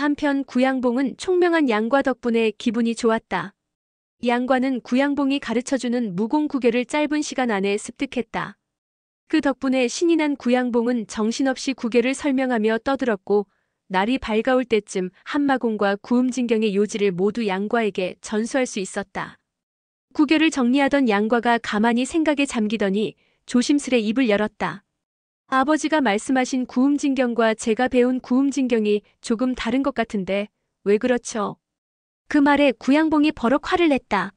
한편 구양봉은 총명한 양과 덕분에 기분이 좋았다. 양과는 구양봉이 가르쳐주는 무공구계를 짧은 시간 안에 습득했다. 그 덕분에 신이 난 구양봉은 정신없이 구계를 설명하며 떠들었고 날이 밝아올 때쯤 한마공과 구음진경의 요지를 모두 양과에게 전수할 수 있었다. 구계를 정리하던 양과가 가만히 생각에 잠기더니 조심스레 입을 열었다. 아버지가 말씀하신 구음진경과 제가 배운 구음진경이 조금 다른 것 같은데 왜 그렇죠? 그 말에 구양봉이 버럭 화를 냈다.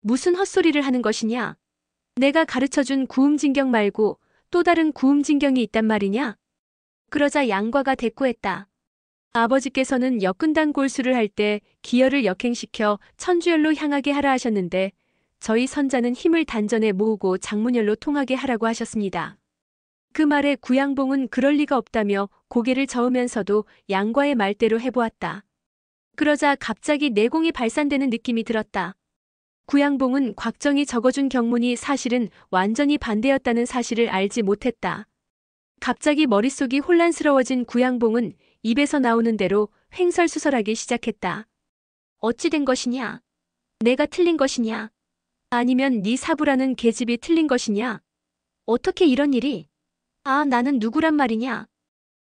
무슨 헛소리를 하는 것이냐? 내가 가르쳐준 구음진경 말고 또 다른 구음진경이 있단 말이냐? 그러자 양과가 대꾸했다. 아버지께서는 역근단 골수를 할 때 기혈을 역행시켜 천주열로 향하게 하라 하셨는데 저희 선자는 힘을 단전에 모으고 장문열로 통하게 하라고 하셨습니다. 그 말에 구양봉은 그럴 리가 없다며 고개를 저으면서도 양과의 말대로 해보았다. 그러자 갑자기 내공이 발산되는 느낌이 들었다. 구양봉은 곽정이 적어준 경문이 사실은 완전히 반대였다는 사실을 알지 못했다. 갑자기 머릿속이 혼란스러워진 구양봉은 입에서 나오는 대로 횡설수설하기 시작했다. 어찌 된 것이냐? 내가 틀린 것이냐? 아니면 네 사부라는 계집이 틀린 것이냐? 어떻게 이런 일이? 아, 나는 누구란 말이냐?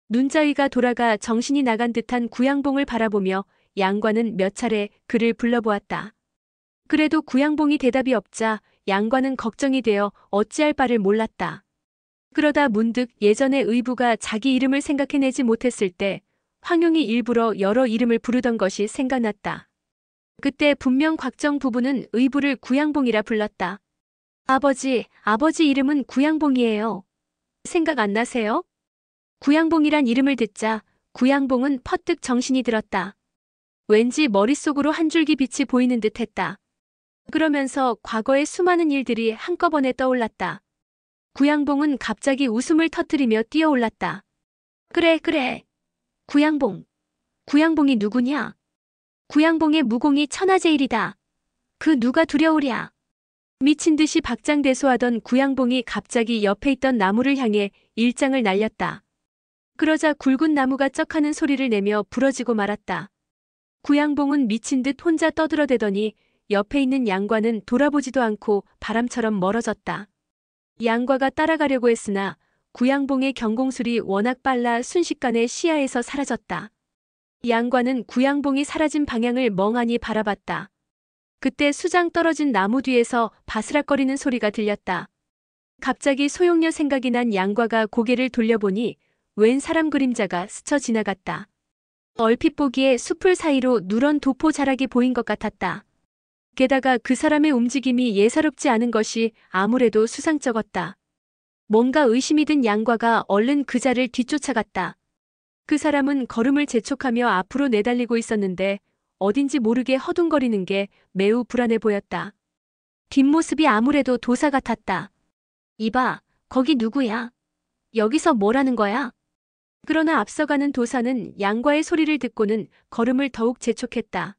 눈자위가 돌아가 정신이 나간 듯한 구양봉을 바라보며 양과는 몇 차례 그를 불러보았다. 그래도 구양봉이 대답이 없자 양과는 걱정이 되어 어찌할 바를 몰랐다. 그러다 문득 예전의 의부가 자기 이름을 생각해내지 못했을 때 황용이 일부러 여러 이름을 부르던 것이 생각났다. 그때 분명 곽정 부부는 의부를 구양봉이라 불렀다. 아버지 이름은 구양봉이에요. 생각 안 나세요? 구양봉이란 이름을 듣자 구양봉은 퍼뜩 정신이 들었다. 왠지 머릿속으로 한 줄기 빛이 보이는 듯 했다. 그러면서 과거의 수많은 일들이 한꺼번에 떠올랐다. 구양봉은 갑자기 웃음을 터뜨리며 뛰어올랐다. 그래. 구양봉이 누구냐? 구양봉의 무공이 천하제일이다. 그 누가 두려우랴. 미친 듯이 박장대소하던 구양봉이 갑자기 옆에 있던 나무를 향해 일장을 날렸다. 그러자 굵은 나무가 쩍하는 소리를 내며 부러지고 말았다. 구양봉은 미친 듯 혼자 떠들어대더니 옆에 있는 양과는 돌아보지도 않고 바람처럼 멀어졌다. 양과가 따라가려고 했으나 구양봉의 경공술이 워낙 빨라 순식간에 시야에서 사라졌다. 양과는 구양봉이 사라진 방향을 멍하니 바라봤다. 그때 수장 떨어진 나무 뒤에서 바스락거리는 소리가 들렸다. 갑자기 소용녀 생각이 난 양과가 고개를 돌려보니 웬 사람 그림자가 스쳐 지나갔다. 얼핏 보기에 숲을 사이로 누런 도포 자락이 보인 것 같았다. 게다가 그 사람의 움직임이 예사롭지 않은 것이 아무래도 수상쩍었다. 뭔가 의심이 든 양과가 얼른 그자를 뒤쫓아갔다. 그 사람은 걸음을 재촉하며 앞으로 내달리고 있었는데 어딘지 모르게 허둥거리는 게 매우 불안해 보였다. 뒷모습이 아무래도 도사 같았다. 이봐, 거기 누구야? 여기서 뭐라는 거야? 그러나 앞서가는 도사는 양과의 소리를 듣고는 걸음을 더욱 재촉했다.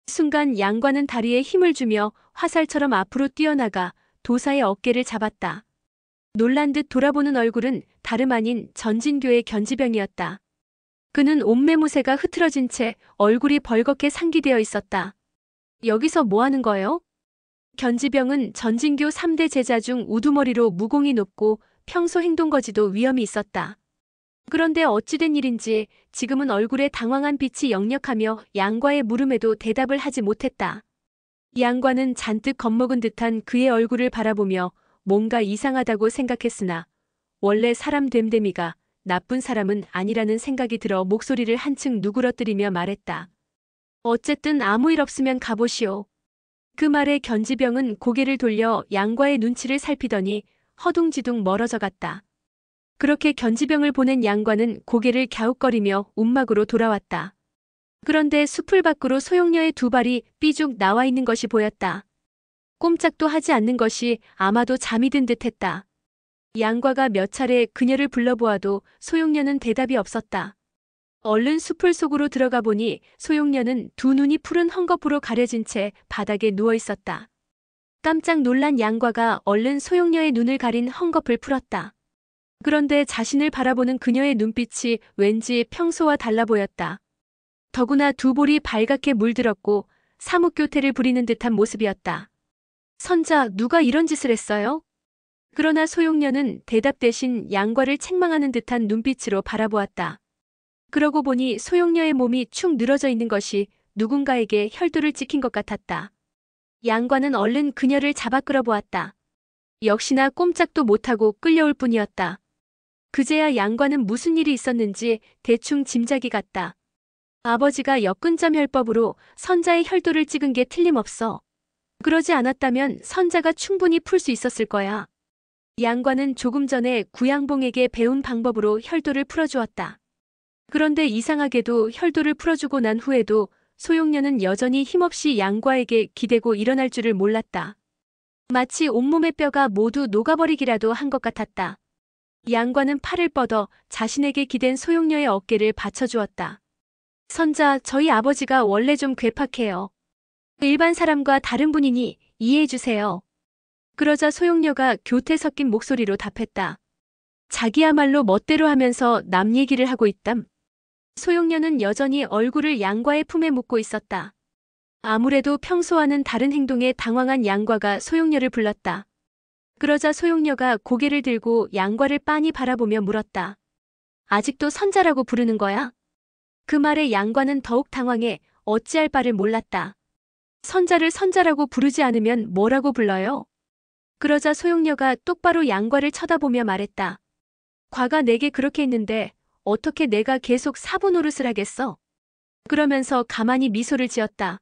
순간 양과는 다리에 힘을 주며 화살처럼 앞으로 뛰어나가 도사의 어깨를 잡았다. 놀란 듯 돌아보는 얼굴은 다름 아닌 전진교의 견지병이었다. 그는 옷매무새가 흐트러진 채 얼굴이 벌겋게 상기되어 있었다. 여기서 뭐 하는 거예요? 견지병은 전진교 3대 제자 중 우두머리로 무공이 높고 평소 행동거지도 위험이 있었다. 그런데 어찌된 일인지 지금은 얼굴에 당황한 빛이 역력하며 양과의 물음에도 대답을 하지 못했다. 양과는 잔뜩 겁먹은 듯한 그의 얼굴을 바라보며 뭔가 이상하다고 생각했으나 원래 사람 됨됨이가 나쁜 사람은 아니라는 생각이 들어 목소리를 한층 누그러뜨리며 말했다. 어쨌든 아무 일 없으면 가보시오. 그 말에 견지병은 고개를 돌려 양과의 눈치를 살피더니 허둥지둥 멀어져 갔다. 그렇게 견지병을 보낸 양과는 고개를 갸웃거리며 움막으로 돌아왔다. 그런데 숲을 밖으로 소용녀의 두 발이 삐죽 나와 있는 것이 보였다. 꼼짝도 하지 않는 것이 아마도 잠이 든 듯했다. 양과가 몇 차례 그녀를 불러보아도 소용녀는 대답이 없었다. 얼른 숲을 속으로 들어가 보니 소용녀는 두 눈이 푸른 헝겊으로 가려진 채 바닥에 누워 있었다. 깜짝 놀란 양과가 얼른 소용녀의 눈을 가린 헝겊을 풀었다. 그런데 자신을 바라보는 그녀의 눈빛이 왠지 평소와 달라 보였다. 더구나 두 볼이 발갛게 물들었고 사뭇교태를 부리는 듯한 모습이었다. 선자, 누가 이런 짓을 했어요? 그러나 소용녀는 대답 대신 양과를 책망하는 듯한 눈빛으로 바라보았다. 그러고 보니 소용녀의 몸이 축 늘어져 있는 것이 누군가에게 혈도를 찍힌 것 같았다. 양과는 얼른 그녀를 잡아 끌어보았다. 역시나 꼼짝도 못하고 끌려올 뿐이었다. 그제야 양과는 무슨 일이 있었는지 대충 짐작이 갔다. 아버지가 역근점 혈법으로 선자의 혈도를 찍은 게 틀림없어. 그러지 않았다면 선자가 충분히 풀 수 있었을 거야. 양과는 조금 전에 구양봉에게 배운 방법으로 혈도를 풀어주었다. 그런데 이상하게도 혈도를 풀어주고 난 후에도 소용녀는 여전히 힘없이 양과에게 기대고 일어날 줄을 몰랐다. 마치 온몸의 뼈가 모두 녹아버리기라도 한 것 같았다. 양과는 팔을 뻗어 자신에게 기댄 소용녀의 어깨를 받쳐주었다. 선자, 저희 아버지가 원래 좀 괴팍해요. 일반 사람과 다른 분이니 이해해주세요. 그러자 소용녀가 교태 섞인 목소리로 답했다. 자기야말로 멋대로 하면서 남 얘기를 하고 있담. 소용녀는 여전히 얼굴을 양과의 품에 묻고 있었다. 아무래도 평소와는 다른 행동에 당황한 양과가 소용녀를 불렀다. 그러자 소용녀가 고개를 들고 양과를 빤히 바라보며 물었다. 아직도 선자라고 부르는 거야? 그 말에 양과는 더욱 당황해 어찌할 바를 몰랐다. 선자를 선자라고 부르지 않으면 뭐라고 불러요? 그러자 소용녀가 똑바로 양과를 쳐다보며 말했다. 과가 내게 그렇게 했는데 어떻게 내가 계속 사부 노릇을 하겠어? 그러면서 가만히 미소를 지었다.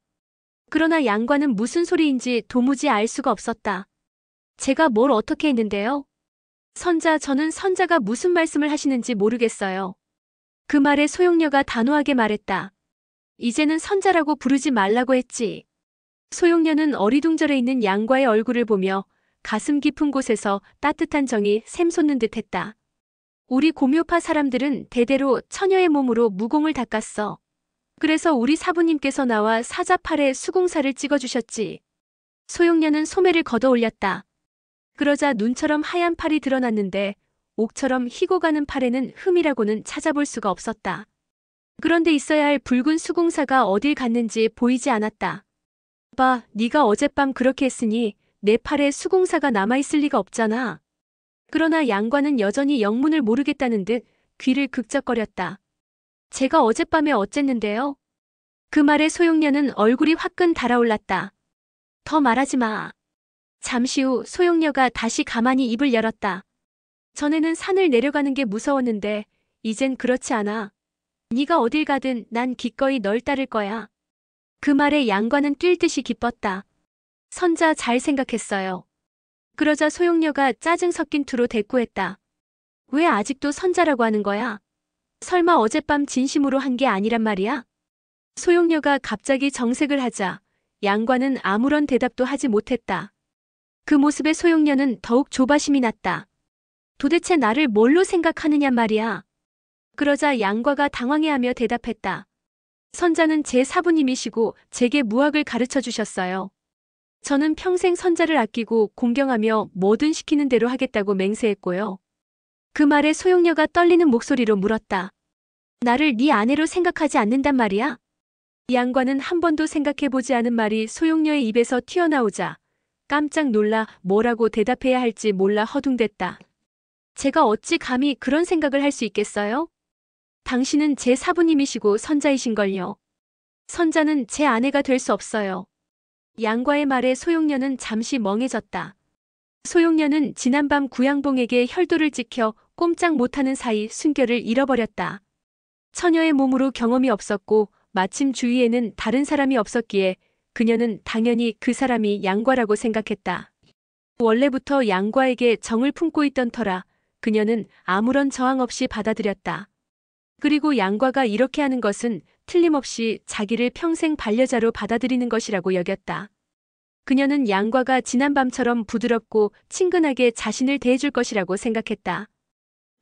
그러나 양과는 무슨 소리인지 도무지 알 수가 없었다. 제가 뭘 어떻게 했는데요? 선자, 저는 선자가 무슨 말씀을 하시는지 모르겠어요. 그 말에 소용녀가 단호하게 말했다. 이제는 선자라고 부르지 말라고 했지. 소용녀는 어리둥절해 있는 양과의 얼굴을 보며 가슴 깊은 곳에서 따뜻한 정이 샘솟는 듯했다. 우리 고묘파 사람들은 대대로 처녀의 몸으로 무공을 닦았어. 그래서 우리 사부님께서 나와 사자팔에 수공사를 찍어주셨지. 소용녀는 소매를 걷어 올렸다. 그러자 눈처럼 하얀 팔이 드러났는데 옥처럼 희고 가는 팔에는 흠이라고는 찾아볼 수가 없었다. 그런데 있어야 할 붉은 수공사가 어딜 갔는지 보이지 않았다. 봐, 네가 어젯밤 그렇게 했으니 내 팔에 수공사가 남아있을 리가 없잖아. 그러나 양과는 여전히 영문을 모르겠다는 듯 귀를 극적거렸다. 제가 어젯밤에 어쨌는데요? 그 말에 소용녀는 얼굴이 화끈 달아올랐다. 더 말하지 마. 잠시 후 소용녀가 다시 가만히 입을 열었다. 전에는 산을 내려가는 게 무서웠는데 이젠 그렇지 않아. 네가 어딜 가든 난 기꺼이 널 따를 거야. 그 말에 양과는 뛸 듯이 기뻤다. 선자, 잘 생각했어요. 그러자 소용녀가 짜증 섞인 투로 대꾸했다. 왜 아직도 선자라고 하는 거야? 설마 어젯밤 진심으로 한 게 아니란 말이야? 소용녀가 갑자기 정색을 하자 양과는 아무런 대답도 하지 못했다. 그 모습에 소용녀는 더욱 조바심이 났다. 도대체 나를 뭘로 생각하느냔 말이야. 그러자 양과가 당황해하며 대답했다. 선자는 제 사부님이시고 제게 무학을 가르쳐 주셨어요. 저는 평생 선자를 아끼고 공경하며 뭐든 시키는 대로 하겠다고 맹세했고요. 그 말에 소용녀가 떨리는 목소리로 물었다. 나를 네 아내로 생각하지 않는단 말이야? 양과는 한 번도 생각해보지 않은 말이 소용녀의 입에서 튀어나오자 깜짝 놀라 뭐라고 대답해야 할지 몰라 허둥댔다. 제가 어찌 감히 그런 생각을 할 수 있겠어요? 당신은 제 사부님이시고 선자이신걸요. 선자는 제 아내가 될 수 없어요. 양과의 말에 소용녀는 잠시 멍해졌다. 소용녀는 지난밤 구양봉에게 혈도를 찍혀 꼼짝 못하는 사이 순결을 잃어버렸다. 처녀의 몸으로 경험이 없었고 마침 주위에는 다른 사람이 없었기에 그녀는 당연히 그 사람이 양과라고 생각했다. 원래부터 양과에게 정을 품고 있던 터라 그녀는 아무런 저항 없이 받아들였다. 그리고 양과가 이렇게 하는 것은 틀림없이 자기를 평생 반려자로 받아들이는 것이라고 여겼다. 그녀는 양과가 지난밤처럼 부드럽고 친근하게 자신을 대해줄 것이라고 생각했다.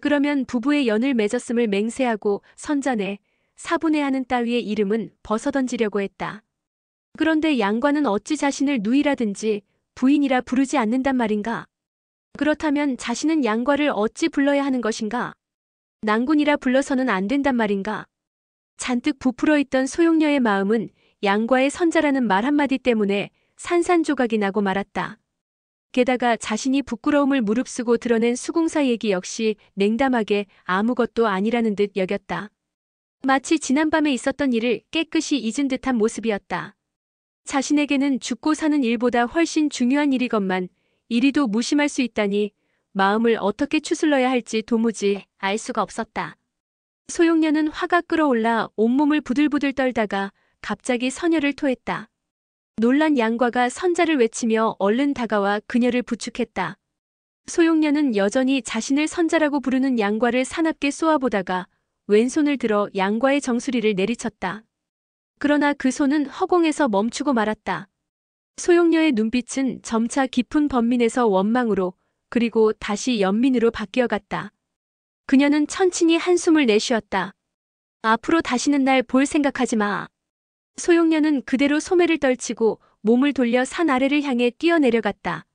그러면 부부의 연을 맺었음을 맹세하고 선전에 사분해하는 따위의 이름은 벗어던지려고 했다. 그런데 양과는 어찌 자신을 누이라든지 부인이라 부르지 않는단 말인가? 그렇다면 자신은 양과를 어찌 불러야 하는 것인가? 낭군이라 불러서는 안 된단 말인가? 잔뜩 부풀어 있던 소용녀의 마음은 양과의 선자라는 말 한마디 때문에 산산조각이 나고 말았다. 게다가 자신이 부끄러움을 무릅쓰고 드러낸 수궁사 얘기 역시 냉담하게 아무것도 아니라는 듯 여겼다. 마치 지난밤에 있었던 일을 깨끗이 잊은 듯한 모습이었다. 자신에게는 죽고 사는 일보다 훨씬 중요한 일이건만 이리도 무심할 수 있다니 마음을 어떻게 추슬러야 할지 도무지 알 수가 없었다. 소용녀는 화가 끓어올라 온몸을 부들부들 떨다가 갑자기 서녀를 토했다. 놀란 양과가 선자를 외치며 얼른 다가와 그녀를 부축했다. 소용녀는 여전히 자신을 선자라고 부르는 양과를 사납게 쏘아보다가 왼손을 들어 양과의 정수리를 내리쳤다. 그러나 그 손은 허공에서 멈추고 말았다. 소용녀의 눈빛은 점차 깊은 번민에서 원망으로 그리고 다시 연민으로 바뀌어갔다. 그녀는 천천히 한숨을 내쉬었다. 앞으로 다시는 날 볼 생각하지 마. 소용녀는 그대로 소매를 떨치고 몸을 돌려 산 아래를 향해 뛰어내려갔다.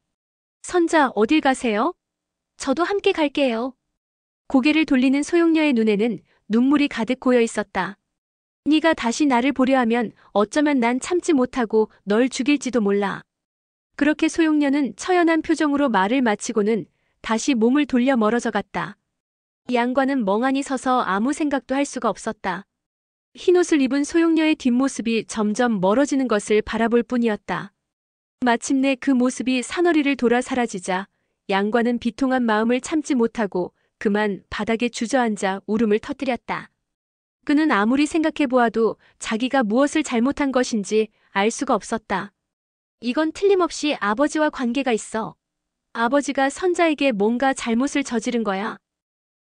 선자 어딜 가세요? 저도 함께 갈게요. 고개를 돌리는 소용녀의 눈에는 눈물이 가득 고여 있었다. 네가 다시 나를 보려 하면 어쩌면 난 참지 못하고 널 죽일지도 몰라. 그렇게 소용녀는 처연한 표정으로 말을 마치고는 다시 몸을 돌려 멀어져 갔다. 양과는 멍하니 서서 아무 생각도 할 수가 없었다. 흰옷을 입은 소용녀의 뒷모습이 점점 멀어지는 것을 바라볼 뿐이었다. 마침내 그 모습이 사너리를 돌아 사라지자 양과는 비통한 마음을 참지 못하고 그만 바닥에 주저앉아 울음을 터뜨렸다. 그는 아무리 생각해보아도 자기가 무엇을 잘못한 것인지 알 수가 없었다. 이건 틀림없이 아버지와 관계가 있어. 아버지가 선자에게 뭔가 잘못을 저지른 거야.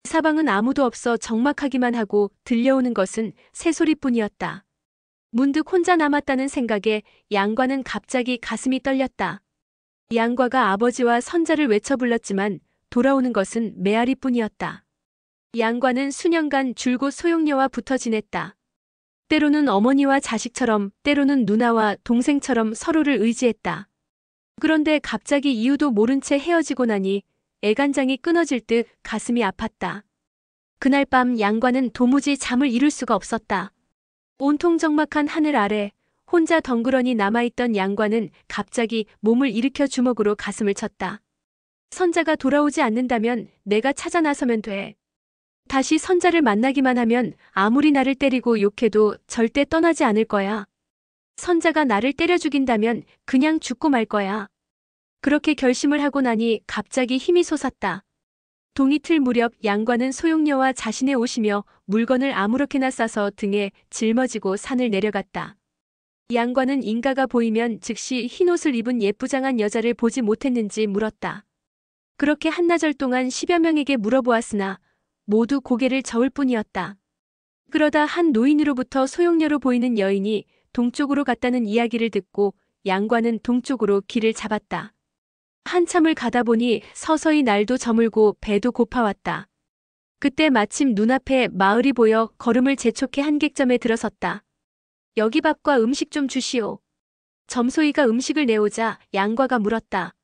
사방은 아무도 없어 적막하기만 하고 들려오는 것은 새소리뿐이었다. 문득 혼자 남았다는 생각에 양과는 갑자기 가슴이 떨렸다. 양과가 아버지와 선자를 외쳐 불렀지만 돌아오는 것은 메아리뿐이었다. 양과는 수년간 줄곧 소용녀와 붙어 지냈다. 때로는 어머니와 자식처럼, 때로는 누나와 동생처럼 서로를 의지했다. 그런데 갑자기 이유도 모른 채 헤어지고 나니 애간장이 끊어질 듯 가슴이 아팠다. 그날 밤 양과는 도무지 잠을 이룰 수가 없었다. 온통 적막한 하늘 아래 혼자 덩그러니 남아있던 양과는 갑자기 몸을 일으켜 주먹으로 가슴을 쳤다. 선자가 돌아오지 않는다면 내가 찾아 나서면 돼. 다시 선자를 만나기만 하면 아무리 나를 때리고 욕해도 절대 떠나지 않을 거야. 선자가 나를 때려 죽인다면 그냥 죽고 말 거야. 그렇게 결심을 하고 나니 갑자기 힘이 솟았다. 동이틀 무렵 양과는 소용녀와 자신의 옷이며 물건을 아무렇게나 싸서 등에 짊어지고 산을 내려갔다. 양과는 인가가 보이면 즉시 흰옷을 입은 예쁘장한 여자를 보지 못했는지 물었다. 그렇게 한나절 동안 10여 명에게 물어보았으나 모두 고개를 저을 뿐이었다. 그러다 한 노인으로부터 소용녀로 보이는 여인이 동쪽으로 갔다는 이야기를 듣고 양과는 동쪽으로 길을 잡았다. 한참을 가다 보니 서서히 날도 저물고 배도 고파왔다. 그때 마침 눈앞에 마을이 보여 걸음을 재촉해 한객점에 들어섰다. 여기 밥과 음식 좀 주시오. 점소이가 음식을 내오자 양과가 물었다.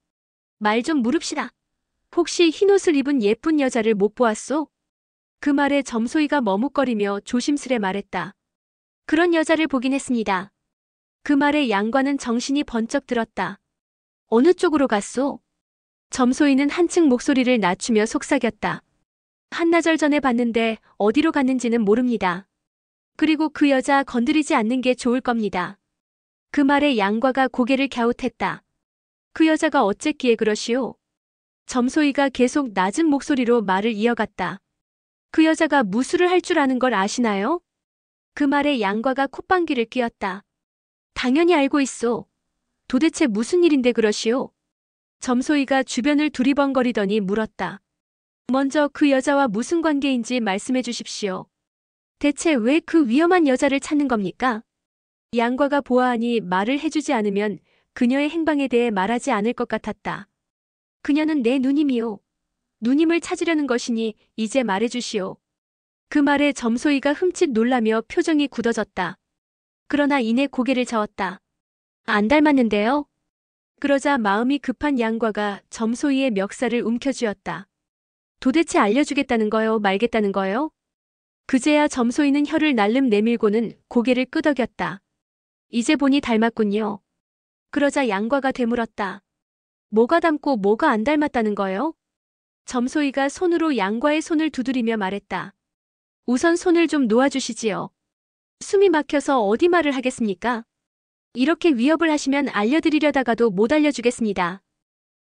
말 좀 물읍시다. 혹시 흰옷을 입은 예쁜 여자를 못 보았소? 그 말에 점소이가 머뭇거리며 조심스레 말했다. 그런 여자를 보긴 했습니다. 그 말에 양과는 정신이 번쩍 들었다. 어느 쪽으로 갔소? 점소이는 한층 목소리를 낮추며 속삭였다. 한나절 전에 봤는데 어디로 갔는지는 모릅니다. 그리고 그 여자 건드리지 않는 게 좋을 겁니다. 그 말에 양과가 고개를 갸웃했다. 그 여자가 어쨌기에 그러시오? 점소이가 계속 낮은 목소리로 말을 이어갔다. 그 여자가 무술을 할 줄 아는 걸 아시나요? 그 말에 양과가 콧방귀를 뀌었다. 당연히 알고 있소. 도대체 무슨 일인데 그러시오? 점소이가 주변을 두리번거리더니 물었다. 먼저 그 여자와 무슨 관계인지 말씀해 주십시오. 대체 왜 그 위험한 여자를 찾는 겁니까? 양과가 보아하니 말을 해주지 않으면 그녀의 행방에 대해 말하지 않을 것 같았다. 그녀는 내 누님이오. 누님을 찾으려는 것이니 이제 말해주시오. 그 말에 점소이가 흠칫 놀라며 표정이 굳어졌다. 그러나 이내 고개를 저었다. 안 닮았는데요? 그러자 마음이 급한 양과가 점소이의 멱살을 움켜쥐었다. 도대체 알려주겠다는 거요, 말겠다는 거요? 그제야 점소이는 혀를 날름 내밀고는 고개를 끄덕였다. 이제 보니 닮았군요. 그러자 양과가 되물었다. 뭐가 닮고 뭐가 안 닮았다는 거요? 점소이가 손으로 양과의 손을 두드리며 말했다. 우선 손을 좀 놓아주시지요. 숨이 막혀서 어디 말을 하겠습니까? 이렇게 위협을 하시면 알려드리려다가도 못 알려주겠습니다.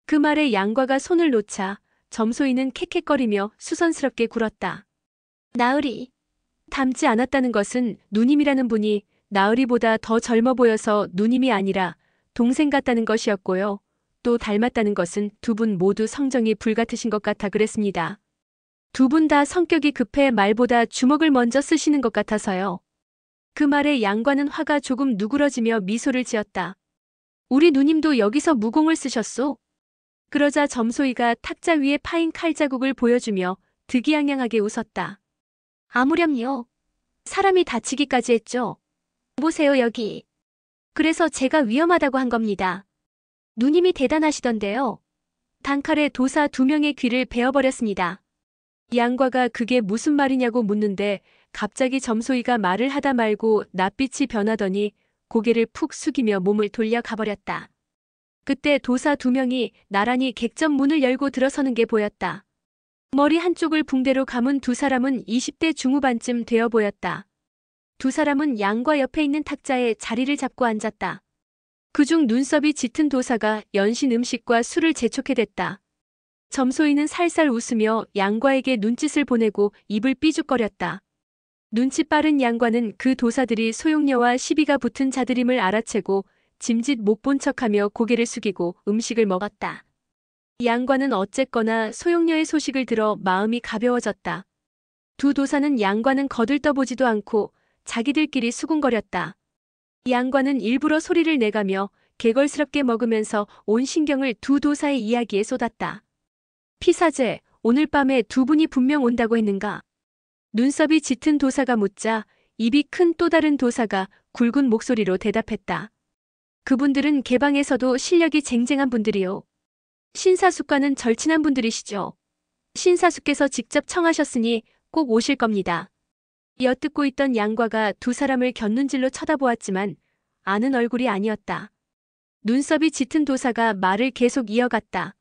그 말에 양과가 손을 놓자 점소이는 캑캑거리며 수선스럽게 굴었다. 나으리. 닮지 않았다는 것은 누님이라는 분이 나으리보다 더 젊어 보여서 누님이 아니라 동생 같다는 것이었고요. 또 닮았다는 것은 두 분 모두 성정이 불같으신 것 같아 그랬습니다. 두 분 다 성격이 급해 말보다 주먹을 먼저 쓰시는 것 같아서요. 그 말에 양과는 화가 조금 누그러지며 미소를 지었다. 우리 누님도 여기서 무공을 쓰셨소? 그러자 점소이가 탁자 위에 파인 칼자국을 보여주며 득이양양하게 웃었다. 아무렴요. 사람이 다치기까지 했죠. 보세요 여기. 그래서 제가 위험하다고 한 겁니다. 누님이 대단하시던데요. 단칼에 도사 2명의 귀를 베어버렸습니다. 양과가 그게 무슨 말이냐고 묻는데 갑자기 점소이가 말을 하다 말고 낯빛이 변하더니 고개를 푹 숙이며 몸을 돌려 가버렸다. 그때 도사 2명이 나란히 객점 문을 열고 들어서는 게 보였다. 머리 한쪽을 붕대로 감은 두 사람은 20대 중후반쯤 되어 보였다. 두 사람은 양과 옆에 있는 탁자에 자리를 잡고 앉았다. 그중 눈썹이 짙은 도사가 연신 음식과 술을 재촉해댔다. 점소이는 살살 웃으며 양과에게 눈짓을 보내고 입을 삐죽거렸다. 눈치 빠른 양과는 그 도사들이 소용녀와 시비가 붙은 자들임을 알아채고 짐짓 못 본 척하며 고개를 숙이고 음식을 먹었다. 양과는 어쨌거나 소용녀의 소식을 들어 마음이 가벼워졌다. 두 도사는 양과는 거들떠보지도 않고 자기들끼리 수군거렸다. 양과는 일부러 소리를 내가며 개걸스럽게 먹으면서 온 신경을 두 도사의 이야기에 쏟았다. 피사제, 오늘 밤에 두 분이 분명 온다고 했는가? 눈썹이 짙은 도사가 묻자 입이 큰 또 다른 도사가 굵은 목소리로 대답했다. 그분들은 개방에서도 실력이 쟁쟁한 분들이요. 신사숙과는 절친한 분들이시죠. 신사숙께서 직접 청하셨으니 꼭 오실 겁니다. 엿듣고 있던 양과가 두 사람을 곁눈질로 쳐다보았지만 아는 얼굴이 아니었다. 눈썹이 짙은 도사가 말을 계속 이어갔다.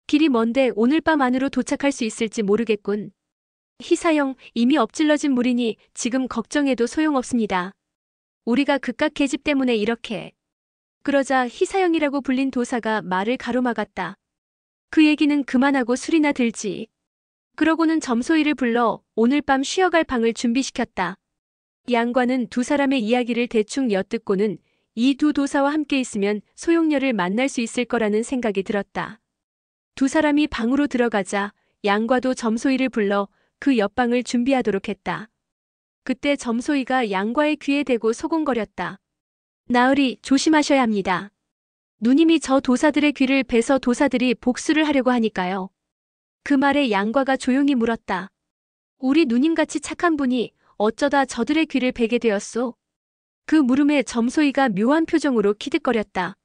길이 먼데 오늘 밤 안으로 도착할 수 있을지 모르겠군. 희사형, 이미 엎질러진 물이니 지금 걱정해도 소용없습니다. 우리가 그깟 계집 때문에 이렇게. 그러자 희사형이라고 불린 도사가 말을 가로막았다. 그 얘기는 그만하고 술이나 들지. 그러고는 점소이를 불러 오늘 밤 쉬어갈 방을 준비시켰다. 양과는 두 사람의 이야기를 대충 엿듣고는 이 두 도사와 함께 있으면 소용녀를 만날 수 있을 거라는 생각이 들었다. 두 사람이 방으로 들어가자 양과도 점소이를 불러 그 옆방을 준비하도록 했다. 그때 점소이가 양과의 귀에 대고 소곤거렸다. 나으리, 조심하셔야 합니다. 누님이 저 도사들의 귀를 베서 도사들이 복수를 하려고 하니까요. 그 말에 양과가 조용히 물었다. 우리 누님같이 착한 분이 어쩌다 저들의 귀를 베게 되었소? 그 물음에 점소이가 묘한 표정으로 키득거렸다.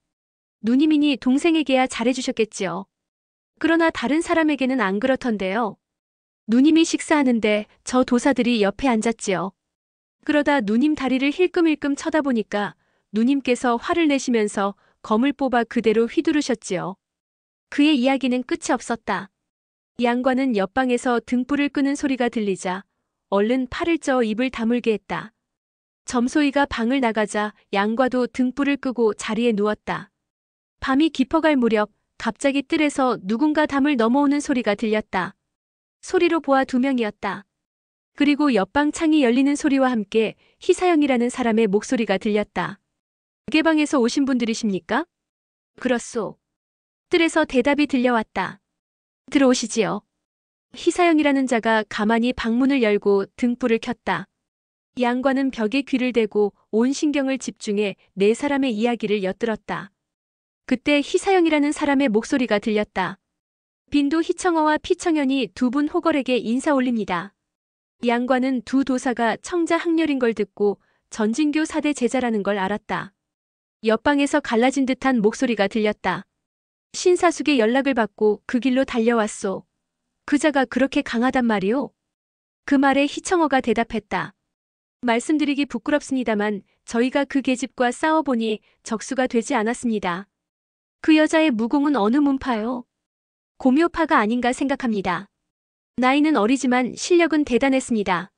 누님이니 동생에게야 잘해주셨겠지요. 그러나 다른 사람에게는 안 그렇던데요. 누님이 식사하는데 저 도사들이 옆에 앉았지요. 그러다 누님 다리를 힐끔힐끔 쳐다보니까 누님께서 화를 내시면서 검을 뽑아 그대로 휘두르셨지요. 그의 이야기는 끝이 없었다. 양과는 옆방에서 등불을 끄는 소리가 들리자 얼른 팔을 쪄 입을 다물게 했다. 점소이가 방을 나가자 양과도 등불을 끄고 자리에 누웠다. 밤이 깊어갈 무렵 갑자기 뜰에서 누군가 담을 넘어오는 소리가 들렸다. 소리로 보아 2명이었다. 그리고 옆방 창이 열리는 소리와 함께 희사형이라는 사람의 목소리가 들렸다. 개방에서 오신 분들이십니까? 그렇소. 뜰에서 대답이 들려왔다. 들어오시지요. 희사형이라는 자가 가만히 방문을 열고 등불을 켰다. 양과는 벽에 귀를 대고 온 신경을 집중해 네 사람의 이야기를 엿들었다. 그때 희사형이라는 사람의 목소리가 들렸다. 빈도 희청어와 피청현이 두 분 호걸에게 인사 올립니다. 양과는 두 도사가 청자 학렬인 걸 듣고 전진교 4대 제자라는 걸 알았다. 옆방에서 갈라진 듯한 목소리가 들렸다. 신사숙의 연락을 받고 그 길로 달려왔소. 그자가 그렇게 강하단 말이오? 그 말에 희청어가 대답했다. 말씀드리기 부끄럽습니다만 저희가 그 계집과 싸워보니 적수가 되지 않았습니다. 그 여자의 무공은 어느 문파요? 고묘파가 아닌가 생각합니다. 나이는 어리지만 실력은 대단했습니다.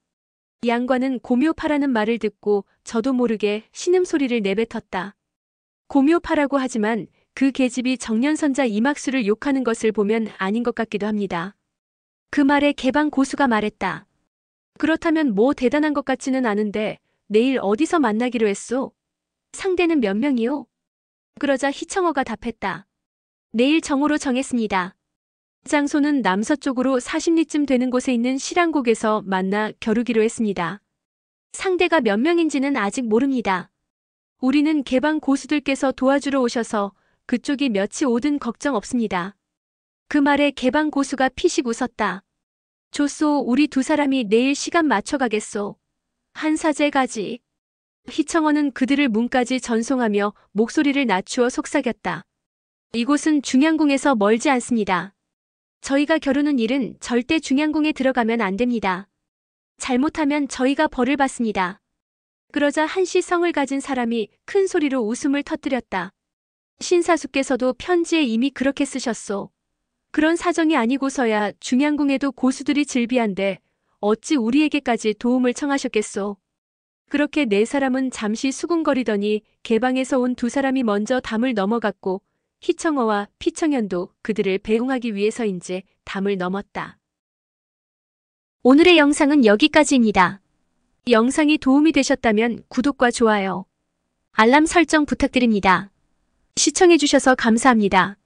양관은 고묘파라는 말을 듣고 저도 모르게 신음소리를 내뱉었다. 고묘파라고 하지만 그 계집이 정년선자 이막수를 욕하는 것을 보면 아닌 것 같기도 합니다. 그 말에 개방 고수가 말했다. 그렇다면 뭐 대단한 것 같지는 않은데 내일 어디서 만나기로 했소? 상대는 몇 명이요? 그러자 희청어가 답했다. 내일 정오로 정했습니다. 장소는 남서쪽으로 40리쯤 되는 곳에 있는 실랑곡에서 만나 겨루기로 했습니다. 상대가 몇 명인지는 아직 모릅니다. 우리는 개방 고수들께서 도와주러 오셔서 그쪽이 몇이 오든 걱정 없습니다. 그 말에 개방 고수가 피식 웃었다. 좋소, 우리 두 사람이 내일 시간 맞춰 가겠소. 한사제가지. 희청어는 그들을 문까지 전송하며 목소리를 낮추어 속삭였다. 이곳은 중양궁에서 멀지 않습니다. 저희가 겨루는 일은 절대 중양궁에 들어가면 안 됩니다. 잘못하면 저희가 벌을 받습니다. 그러자 한시 성을 가진 사람이 큰 소리로 웃음을 터뜨렸다. 신사수께서도 편지에 이미 그렇게 쓰셨소. 그런 사정이 아니고서야 중양궁에도 고수들이 즐비한데 어찌 우리에게까지 도움을 청하셨겠소. 그렇게 네 사람은 잠시 수군거리더니 개방에서 온 두 사람이 먼저 담을 넘어갔고 희청어와 피청현도 그들을 배웅하기 위해서인지 담을 넘었다. 오늘의 영상은 여기까지입니다. 영상이 도움이 되셨다면 구독과 좋아요, 알람 설정 부탁드립니다. 시청해주셔서 감사합니다.